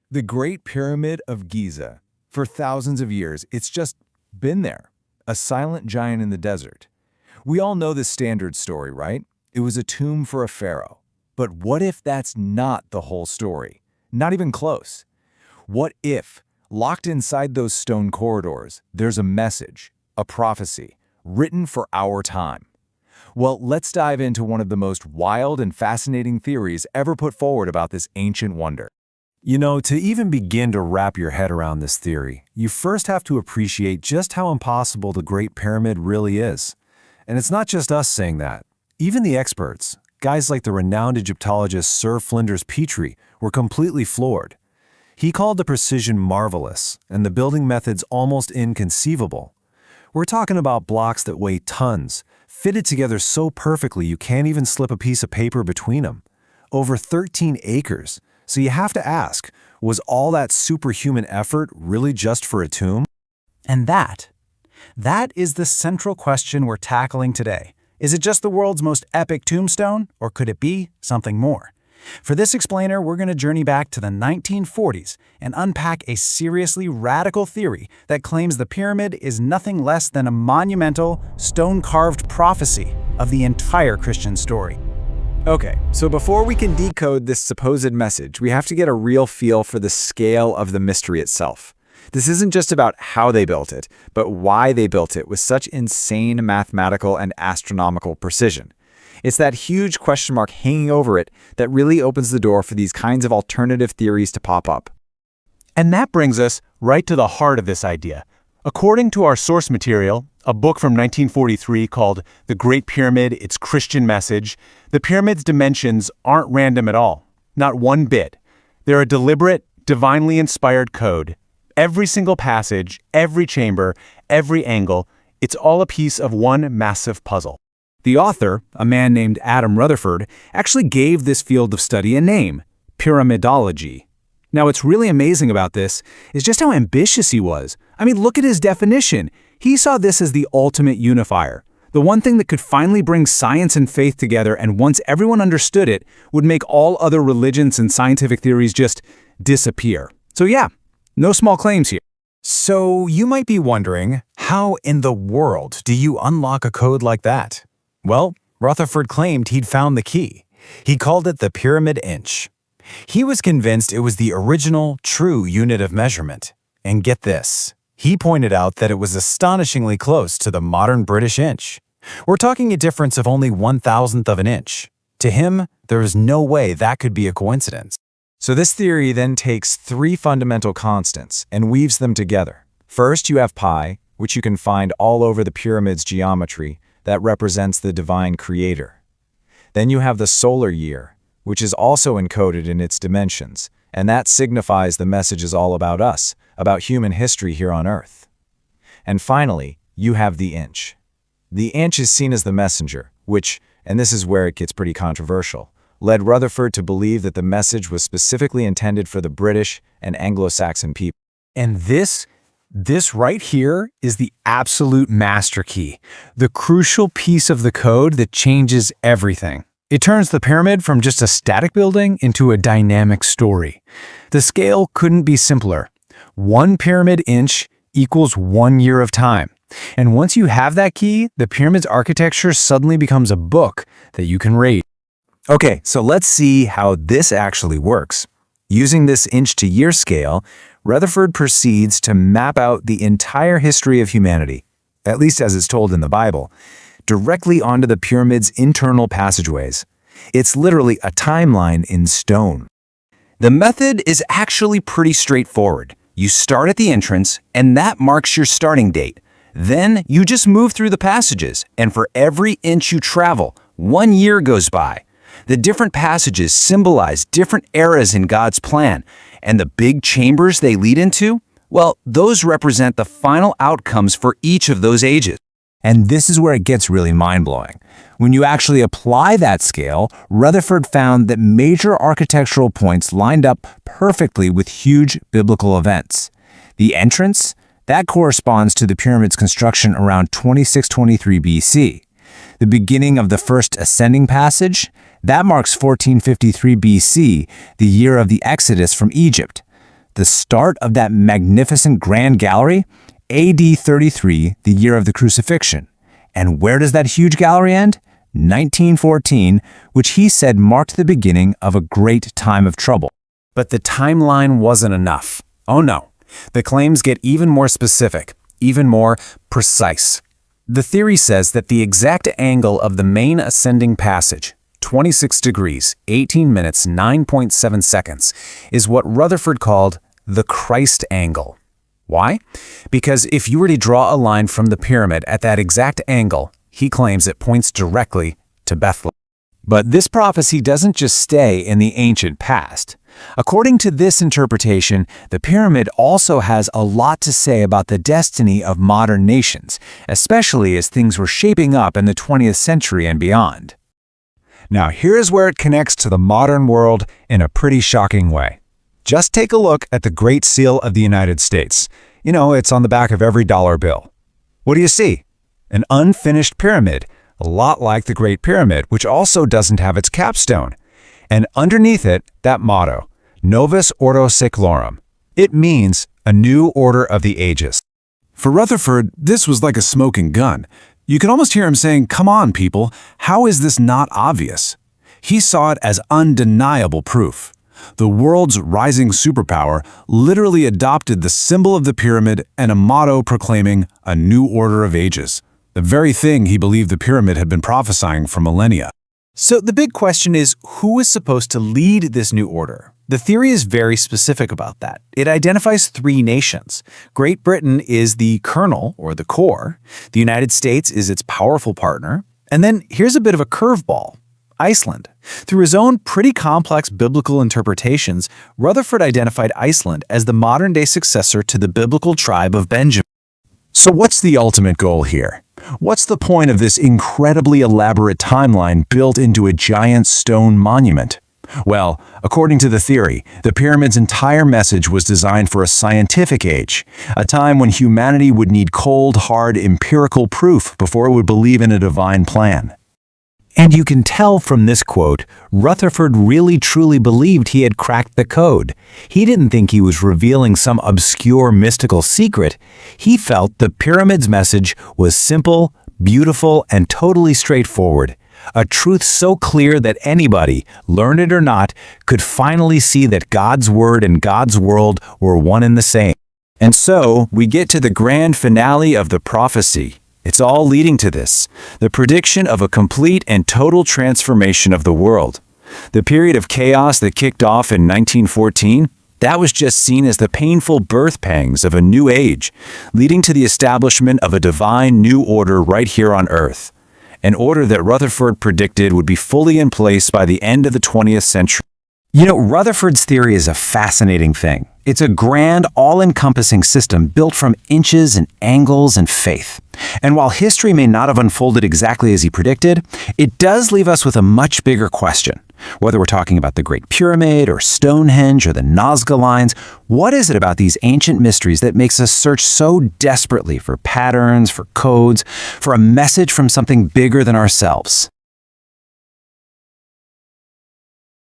The Great Pyramid of Giza. For thousands of years, it's just been there, a silent giant in the desert. We all know the standard story, right? It was a tomb for a pharaoh. But what if that's not the whole story? Not even close. What if, locked inside those stone corridors, there's a message, a prophecy, written for our time? Well, let's dive into one of the most wild and fascinating theories ever put forward about this ancient wonder. You know, to even begin to wrap your head around this theory, you first have to appreciate just how impossible the Great Pyramid really is. And it's not just us saying that. Even the experts, guys like the renowned Egyptologist Sir Flinders Petrie, were completely floored. He called the precision marvelous and the building methods almost inconceivable. We're talking about blocks that weigh tons, fitted together so perfectly you can't even slip a piece of paper between them. Over 13 acres. So you have to ask, was all that superhuman effort really just for a tomb? And that is the central question we're tackling today. Is it just the world's most epic tombstone, or could it be something more? For this explainer, we're going to journey back to the 1940s and unpack a seriously radical theory that claims the pyramid is nothing less than a monumental, stone-carved prophecy of the entire Christian story. Okay, so before we can decode this supposed message, we have to get a real feel for the scale of the mystery itself. This isn't just about how they built it, but why they built it with such insane mathematical and astronomical precision. It's that huge question mark hanging over it that really opens the door for these kinds of alternative theories to pop up. And that brings us right to the heart of this idea. According to our source material, a book from 1943 called The Great Pyramid, Its Christian Message, the pyramid's dimensions aren't random at all. Not one bit. They're a deliberate, divinely inspired code. Every single passage, every chamber, every angle, it's all a piece of one massive puzzle. The author, a man named Adam Rutherford, actually gave this field of study a name, Pyramidology. Now, what's really amazing about this is just how ambitious he was. I mean, look at his definition. He saw this as the ultimate unifier, the one thing that could finally bring science and faith together, and once everyone understood it, would make all other religions and scientific theories just disappear. So yeah, no small claims here. So you might be wondering, how in the world do you unlock a code like that? Well, Rutherford claimed he'd found the key. He called it the pyramid inch. He was convinced it was the original, true unit of measurement. And get this, he pointed out that it was astonishingly close to the modern British inch. We're talking a difference of only 1/1000th of an inch. To him, there was no way that could be a coincidence. So this theory then takes three fundamental constants and weaves them together. First, you have pi, which you can find all over the pyramid's geometry, that represents the divine creator. Then you have the solar year, which is also encoded in its dimensions, and that signifies the message is all about us, about human history here on Earth. And finally, you have the inch. The inch is seen as the messenger, which, and this is where it gets pretty controversial, led Rutherford to believe that the message was specifically intended for the British and Anglo-Saxon people. And this right here is the absolute master key, the crucial piece of the code that changes everything. It turns the pyramid from just a static building into a dynamic story. The scale couldn't be simpler. 1 pyramid inch equals 1 year of time. And once you have that key, the pyramid's architecture suddenly becomes a book that you can read. Okay, so let's see how this actually works. Using this inch-to-year scale, Rutherford proceeds to map out the entire history of humanity, at least as it's told in the Bible, directly onto the pyramid's internal passageways. It's literally a timeline in stone. The method is actually pretty straightforward. You start at the entrance, and that marks your starting date. Then you just move through the passages, and for every inch you travel, 1 year goes by. The different passages symbolize different eras in God's plan, and the big chambers they lead into, well, those represent the final outcomes for each of those ages. And this is where it gets really mind-blowing. When you actually apply that scale, Rutherford found that major architectural points lined up perfectly with huge biblical events. The entrance, that corresponds to the pyramid's construction around 2623 BC. The beginning of the first ascending passage, that marks 1453 BC, the year of the Exodus from Egypt. the start of that magnificent Grand Gallery? AD 33, the year of the Crucifixion. And where does that huge gallery end? 1914, which he said marked the beginning of a great time of trouble. But the timeline wasn't enough. Oh no. The claims get even more specific, even more precise. The theory says that the exact angle of the main ascending passage, 26 degrees, 18 minutes, 9.7 seconds, is what Rutherford called the Christ angle. Why? Because if you were to draw a line from the pyramid at that exact angle, he claims it points directly to Bethlehem. But this prophecy doesn't just stay in the ancient past. According to this interpretation, the pyramid also has a lot to say about the destiny of modern nations, especially as things were shaping up in the 20th century and beyond. Now here's where it connects to the modern world in a pretty shocking way. Just take a look at the Great Seal of the United States. You know, it's on the back of every dollar bill. What do you see? An unfinished pyramid, a lot like the Great Pyramid, which also doesn't have its capstone. And underneath it, that motto, Novus Ordo Seclorum. It means a new order of the ages. For Rutherford, this was like a smoking gun. You could almost hear him saying, "Come on, people, how is this not obvious?" He saw it as undeniable proof. The world's rising superpower literally adopted the symbol of the pyramid and a motto proclaiming a new order of ages, the very thing he believed the pyramid had been prophesying for millennia. So the big question is, who is supposed to lead this new order? The theory is very specific about that. It identifies 3 nations. Great Britain is the kernel, or the core. The United States is its powerful partner. And then here's a bit of a curveball. Iceland. Through his own pretty complex biblical interpretations, Rutherford identified Iceland as the modern-day successor to the biblical tribe of Benjamin. So what's the ultimate goal here? What's the point of this incredibly elaborate timeline built into a giant stone monument? Well, according to the theory, the pyramid's entire message was designed for a scientific age, a time when humanity would need cold, hard, empirical proof before it would believe in a divine plan. And you can tell from this quote, Rutherford really truly believed he had cracked the code. He didn't think he was revealing some obscure mystical secret. He felt the pyramid's message was simple, beautiful, and totally straightforward. A truth so clear that anybody, learned or not, could finally see that God's word and God's world were one and the same. And so, we get to the grand finale of the prophecy. It's all leading to this, the prediction of a complete and total transformation of the world. The period of chaos that kicked off in 1914, that was just seen as the painful birth pangs of a new age, leading to the establishment of a divine new order right here on Earth. An order that Rutherford predicted would be fully in place by the end of the 20th century. You know, Rutherford's theory is a fascinating thing. It's a grand, all-encompassing system built from inches and angles and faith. And while history may not have unfolded exactly as he predicted, it does leave us with a much bigger question. Whether we're talking about the Great Pyramid or Stonehenge or the Nazca Lines, what is it about these ancient mysteries that makes us search so desperately for patterns, for codes, for a message from something bigger than ourselves?